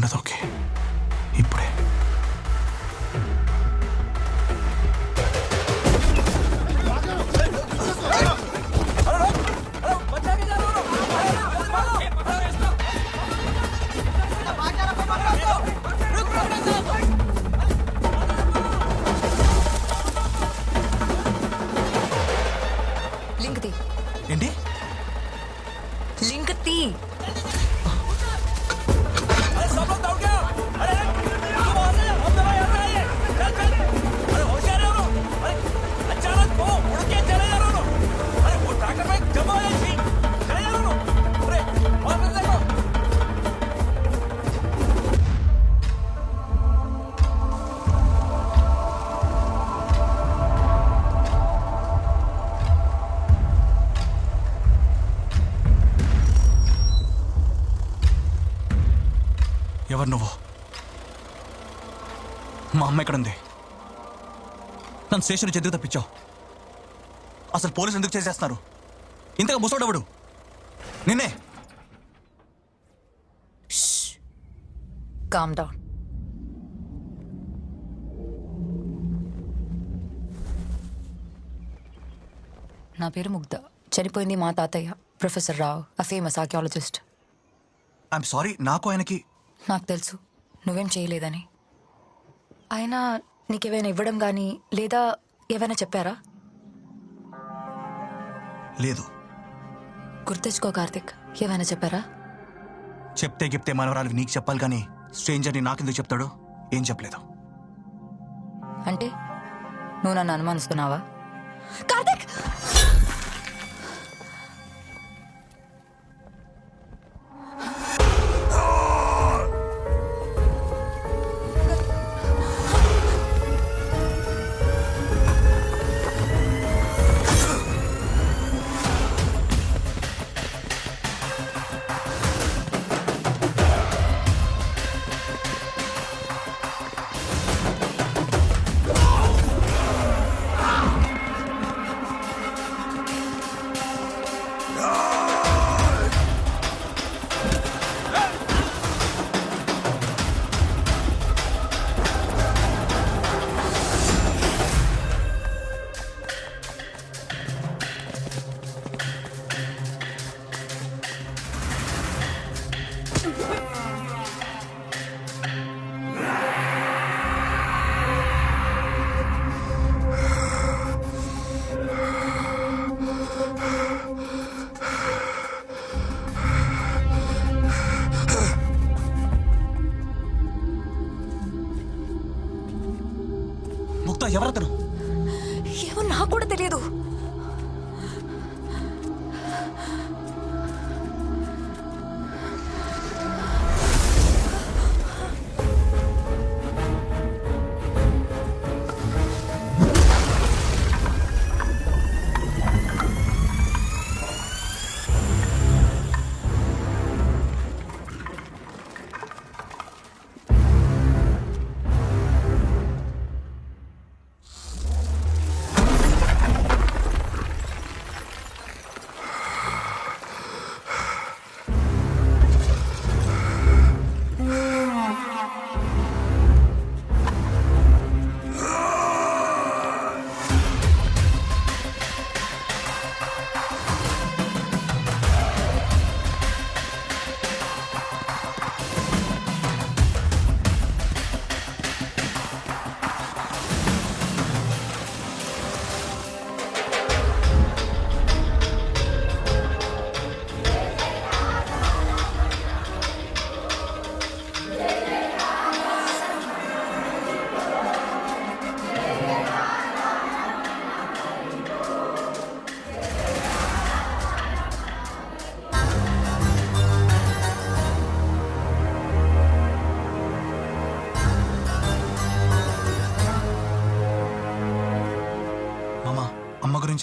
అన్నది ఓకే. ఇప్పుడే లింక్ తీ. ఏంటి? లింక్ తీ. ఎవరు నువ్వు? మా అమ్మ ఎక్కడుంది? నన్ను స్టేషన్ నుంచి ఎందుకు తప్పించావు? అసలు పోలీసు ఎందుకు చేసేస్తున్నారు? ఇంతగా ముసోడవడు నిన్నే. Calm down. నా పేరు ముగ్ధ. చనిపోయింది మా తాతయ్య professor Rao, a famous archaeologist. I'm sorry, నాకు ఆయనకి. నాకు తెలుసు నువ్వేం చేయలేదని. అయినా నీకేమైనా ఇవ్వడం కానీ లేదా ఏమైనా చెప్పారా? లేదు. గుర్తెచ్చుకో కార్తిక్, ఏమైనా చెప్పారా? చెప్తే గిప్తే మనవరాలు నీకు చెప్పాలి కానీ స్ట్రేంజర్ని నాకెందుకు చెప్తాడు? ఏం చెప్పలేదు. అంటే నువ్వు నన్ను అనుమానిస్తున్నావా? కార్తిక్! ముక్తా ఎవరతను? ఏమో నాకు కూడా తెలియదు.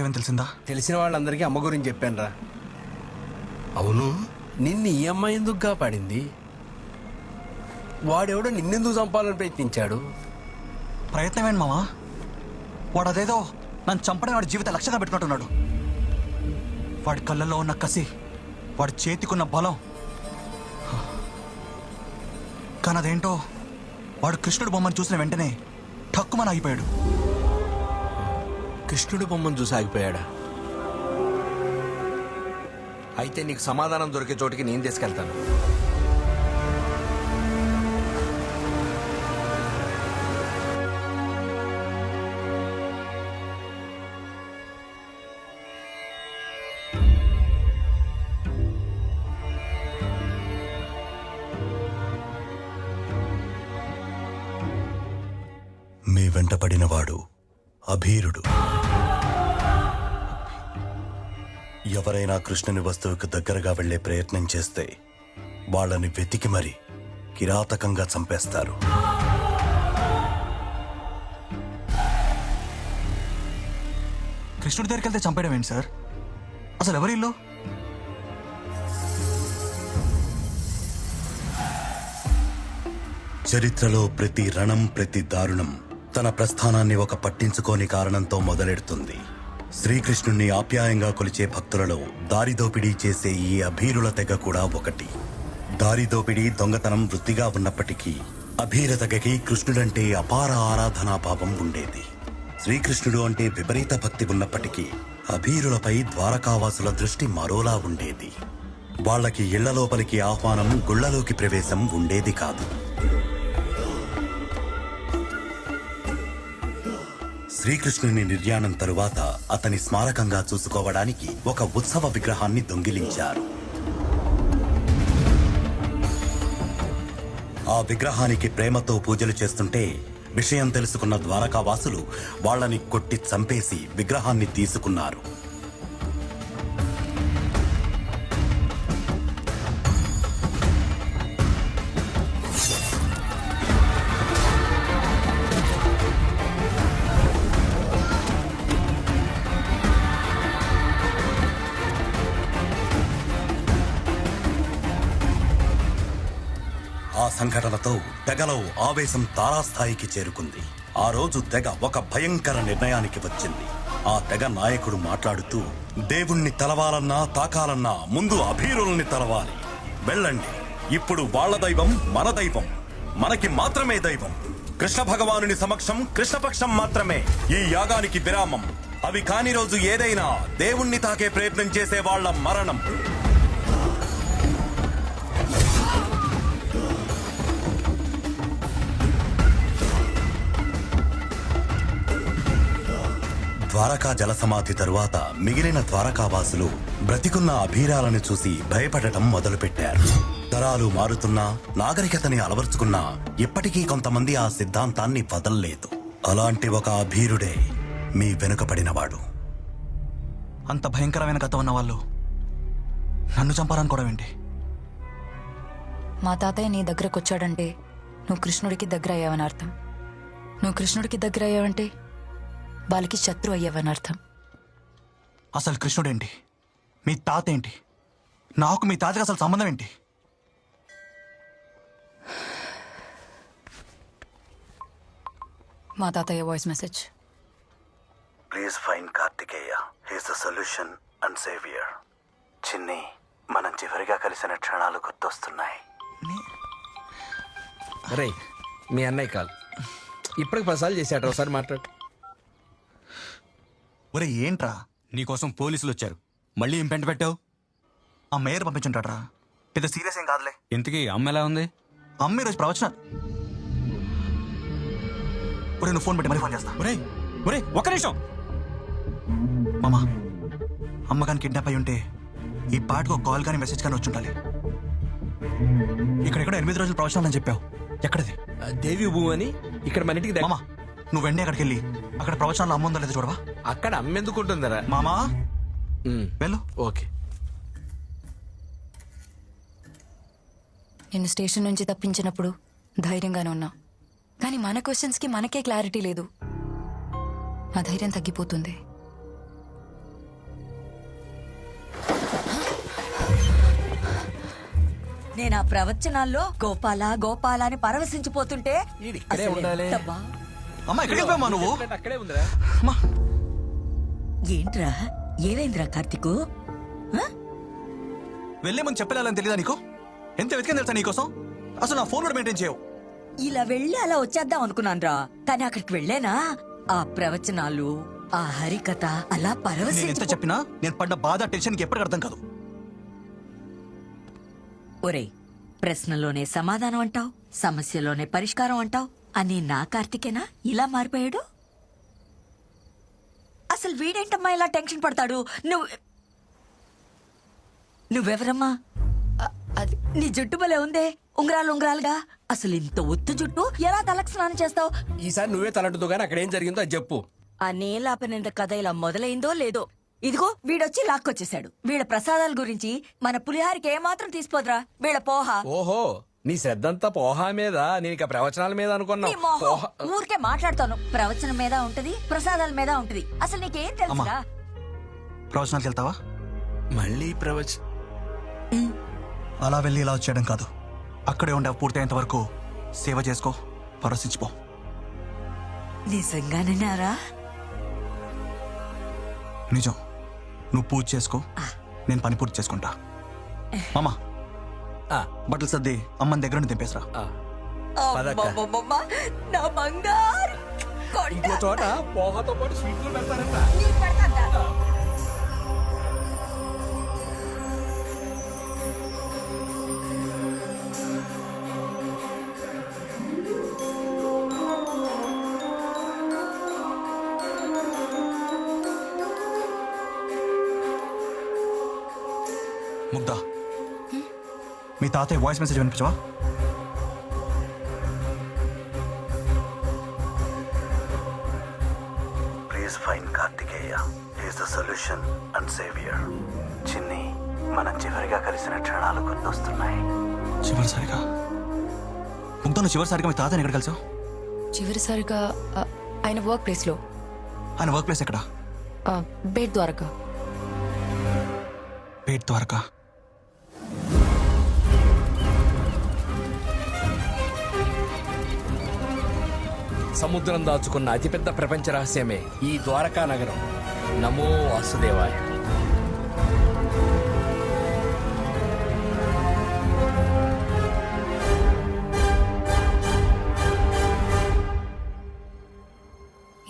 ఏమని తెలిసిందా? తెలిసిన వాళ్ళందరికీ అమ్మ గురించి చెప్పానురా. అవును, నిన్ను ఈ అమ్మాయి ఎందుకు కాపాడింది? వాడెవడో నిన్నెందుకు చంపాలని ప్రయత్నించాడు? ప్రయత్నమేంటి మామా? వాడు అదేదో నన్ను చంపడం వాడి జీవిత లక్ష్యంగా పెట్టుకుంటున్నాడు. వాడి కళ్ళల్లో ఉన్న కసి, వాడి చేతికున్న బలం కానీ అదేంటో వాడు కృష్ణుడు బొమ్మను చూసిన వెంటనే ఠక్కుమని ఆగిపోయాడు. కృష్ణుడి బొమ్మను చూసి ఆగిపోయాడా? అయితే నీకు సమాధానం దొరికే చోటికి నేను తీసుకెళ్తాను. మీ వెంటపడినవాడు అభీరుడు. ఎవరైనా కృష్ణుని వస్తువుకు దగ్గరగా వెళ్లే ప్రయత్నం చేస్తే వాళ్ళని వెతికి మరీ కిరాతకంగా చంపేస్తారు. కృష్ణుడి దగ్గరికి వెళ్తే చంపేయడం ఏంటి సార్? అసలు ఎవరిల్లు? చరిత్రలో ప్రతి రణం, ప్రతి దారుణం తన ప్రస్థానాన్ని ఒక పట్టించుకోని కారణంతో మొదలెడుతుంది. శ్రీకృష్ణుణ్ణి ఆప్యాయంగా కొలిచే భక్తులలో దారిదోపిడీ చేసే ఈ అభీరుల తెగ కూడా ఒకటి. దారిదోపిడీ, దొంగతనం వృత్తిగా ఉన్నప్పటికీ అభీర తెగకి కృష్ణుడంటే అపార ఆరాధనాభావం ఉండేది. శ్రీకృష్ణుడు అంటే విపరీత భక్తి ఉన్నప్పటికీ అభీరులపై ద్వారకావాసుల దృష్టి మరోలా ఉండేది. వాళ్ళకి ఇళ్ల లోపలికి ఆహ్వానం, గుళ్లలోకి ప్రవేశం ఉండేది కాదు. శ్రీకృష్ణుని నిర్యాణం తరువాత అతని స్మారకంగా చూసుకోవడానికి ఒక ఉత్సవ విగ్రహాన్ని దొంగిలించారు. ఆ విగ్రహానికి ప్రేమతో పూజలు చేస్తుంటే విషయం తెలుసుకున్న ద్వారకావాసులు వాళ్ళని కొట్టి చంపేసి విగ్రహాన్ని తీసుకున్నారు. ఆ సంఘటనతో తెగలో ఆవేశం తారాస్థాయికి చేరుకుంది. ఆ రోజు తెగ ఒక భయంకర నిర్ణయానికి వచ్చింది. ఆ తెగ నాయకుడు మాట్లాడుతూ, దేవుణ్ణి తలవాలన్నా తాకాలన్నా ముందు అభీరుల్ని తలవాలి. వెళ్ళండి, ఇప్పుడు వాళ్ళ దైవం మన దైవం, మనకి మాత్రమే దైవం. కృష్ణ భగవానుని సమక్షం కృష్ణపక్షం మాత్రమే ఈ యాగానికి విరామం. అవి కాని రోజు ఏదైనా దేవుణ్ణి తాకే ప్రయత్నం చేసే వాళ్ళ మరణం. ద్వారకా జలసమాధి తరువాత మిగిలిన ద్వారకావాసులు బ్రతికున్న అభీరాలను చూసి భయపడటం మొదలుపెట్టారు. తరాలు మారుతున్నా, నాగరికతని అలవర్చుకున్నా ఇప్పటికీ కొంతమంది ఆ సిద్ధాంతాన్ని వదల్లేదు. అలాంటి ఒక అభీరుడే మీ వెనుకపడినవాడు. అంత భయంకరమైన కథ ఉన్న వాళ్ళు నన్ను చంపాలనుకోవడం ఏంటి? మా తాతయ్య నీ దగ్గరకు వచ్చాడంటే నువ్వు కృష్ణుడికి దగ్గర అయ్యావని అర్థం. నువ్వు కృష్ణుడికి దగ్గర అయ్యావంటే వాళ్ళకి శత్రు అయ్యావని అర్థం. అసలు కృష్ణుడేంటి? మీ తాత ఏంటి? నాకు మీ తాతకి అసలు సంబంధం ఏంటి? మా తాతయ్య voice message. Please find Kartikeya, he's the solution and saviour. Chinni, మనం చివరిగా కలిసిన క్షణాలు గుర్తొస్తున్నాయి. రే, మీ అన్నయ్య కాల్ ఇప్పటికి 10 సార్లు చేశాడు. ఒకసారి మాట్లాడు. ఒరే ఏంట్రా? నీకోసం పోలీసులు వచ్చారు. మళ్ళీ ఏం పెంట పెట్టావు? ఆ మేయర్ పంపించుంటాడ్రా. పెద్ద సీరియస్ ఏం కాదులే. ఇంతకీ అమ్మ ఎలా ఉంది? అమ్మ ఈరోజు ప్రవచనం. ఒరే నువ్వు ఫోన్ పెట్టి మరీ ఫోన్ చేస్తా. ఒరే ఒరే, ఒక్క నిమిషం. మామా, అమ్మ కానీ కిడ్నాప్ అయి ఉంటే ఈ పాటకు ఒక కాల్ కానీ మెసేజ్ కానీ వచ్చి ఉండాలి. ఇక్కడెక్కడ 8 రోజులు ప్రవచనాలు అని చెప్పావు, ఎక్కడది? దేవి భూ అని ఇక్కడ మన ఇంటికి మామా, నువ్వు వెంటనే అక్కడికి వెళ్ళి అక్కడ ప్రవచనాలు అమ్మ ఉందో లేదో చూడవా? అక్కడ అమ్మెందుకుంటుందరా? మామా వెళ్ళు. ఓకే. నిన్ను స్టేషన్ నుంచి తప్పించినప్పుడు ధైర్యంగానే ఉన్నా, కానీ మన క్వశ్చన్స్కి మనకే క్లారిటీ లేదు. ఆ ధైర్యం తగ్గిపోతుంది. నేను ఆ ప్రవచనాల్లో గోపాల గోపాల అని పరవశించిపోతుంటే ఇక్కడే ఉండాలి. అమ్మా ఎక్కడికి వెళ్ళిపోయామా నువ్వు? అక్కడే ఉందిరా. అమ్మా ఏంట్రా, ఏమైందిరా కార్తికు? వెళ్ళే ముందు చెప్పలేదని తెలీదా నీకు? ఎంత వెతికింది తెలుసా నీకోసం? అసలు నా ఫోన్ కూడా మెయింటైన్ చేయవు. ఇలా వెళ్ళి అలా వచ్చేద్దాం అనుకున్నాను రా, కానీ అక్కడికి వెళ్ళేనా ఆ ప్రవచనాలు, ఆ హరికథ అలా నేను ఎంత పరవశించి చెప్పినా నేను పడ్డ బాధ టెన్షన్కి ఎప్పటికీ అర్థం కాదు. ఒరే, ప్రశ్నలోనే సమాధానం అంటావు, సమస్యలోనే పరిష్కారం అంటావు అని నా కార్తికేనా ఇలా మారిపోయాడు? అసలు వీడేంటమ్మా ఇలా టెన్షన్ పడతాడు? నువ్వెవరమ్మా? అది నీ జుట్టు భలే ఉందే, ఉంగరాలు ఉంగరాలుగా. అసలు ఇంత ఒత్తు జుట్టు ఎలా తలకు స్నానం చేస్తావు? ఈసారి నువ్వే తలంటుతో గానీ అక్కడ ఏం జరిగిందో అది చెప్పు. ఆ నేలాపనింద కథ ఇలా మొదలైందో లేదో, ఇదిగో వీడొచ్చి లాక్కొచ్చేశాడు. వీళ్ళ ప్రసాదాల గురించి మన పులిహారికి ఏమాత్రం తీసిపోదురా వీళ్ళ పోహ. ఓహో, నీ శ్రద్ధంతా పోహా మీద, నేను ఇక ప్రవచనాల మీద నీ అనుకున్నావు. మొహం. పోహ ఊరికే మాట్లాడతాను. ప్రవచనం మీద ఉంటది, ప్రసాదాల మీద ఉంటది. అసలు నీకేం తెలుసురా? ప్రవచనాలకు వెళ్తావా? మళ్ళీ అలా వెళ్ళి ఇలా వచ్చేయడం కాదు. అక్కడే ఉండే పూర్తయ్యేంత వరకు సేవ చేసుకో, పరవశించిపో. నిజంగానేనారా? నిజం. నువ్వు పూజ చేసుకో, నేను పని పూర్తి చేసుకుంటా. మామా, బట్టలు సర్ది అమ్మని దగ్గర నుండి దింపేసరా. పదక్క. అబ్బబ్బబ్బబ్బ, నా బంగారు కొండ. ఇంకో చోట పోహతో పాటు స్వీట్లు పెడతారంట. నీకు పెడతాందా? ముగ్ధా, మీ తాతయ్య వాయిస్ మెసేజ్ వినిపించవా? Please fine Kartikeya is the solution and saviour. Chinni, మనం చివరిగా కలిసిన క్షణాలు గుర్తొస్తున్నాయి. చివరిసారిగా ముగ్ధా, నువ్వు చివరిసారిగా మీ తాతయ్యని ఎక్కడ కలిసావు? చివరిసారిగా ఆయన వర్క్ ప్లేస్లో, ఆయన వర్క్ ప్లేస్ ఎక్కడ? బేట్ ద్వారకా. పేట్ ద్వారకా. సముద్రం దాచుకున్న అతిపెద్ద ప్రపంచ రహస్యమే ఈ ద్వారకా నగరం. నమో వాసుదేవాయ.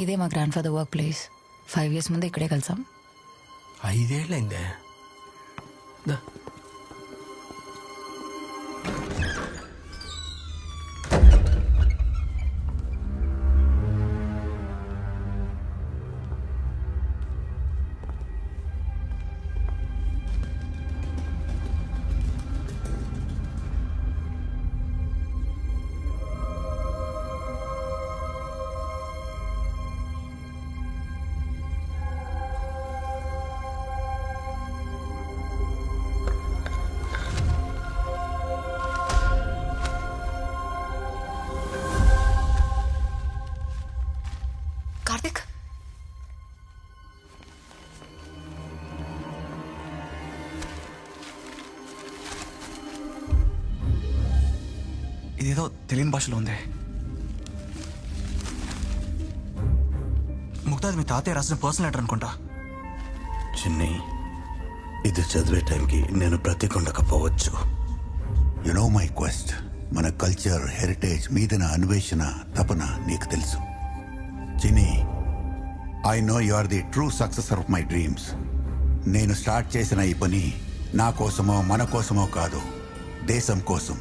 ఇదే మా grand father work place. 5 years ముందే ఇక్కడే కలిసాం. 5 ఏళ్ళైందే. దా. కార్తిక్, ఇదేదో తెలియని భాషలో ఉంది. ముగ్ధా, అది మీ తాతయ్య రాసిన పర్సనల్ లెటర్ అనుకుంటా. చిన్ని, ఇది చదివే టైంకి నేను బ్రతికుండకపోవచ్చు. You know my quest. మన కల్చర్, హెరిటేజ్ మీదన అన్వేషణ, తపన నీకు తెలుసు. Chinni, I know you are the true successor of my dreams. నేను స్టార్ట్ చేసిన ఈ పని నా కోసమో మన కోసమో కాదు, దేశం కోసం,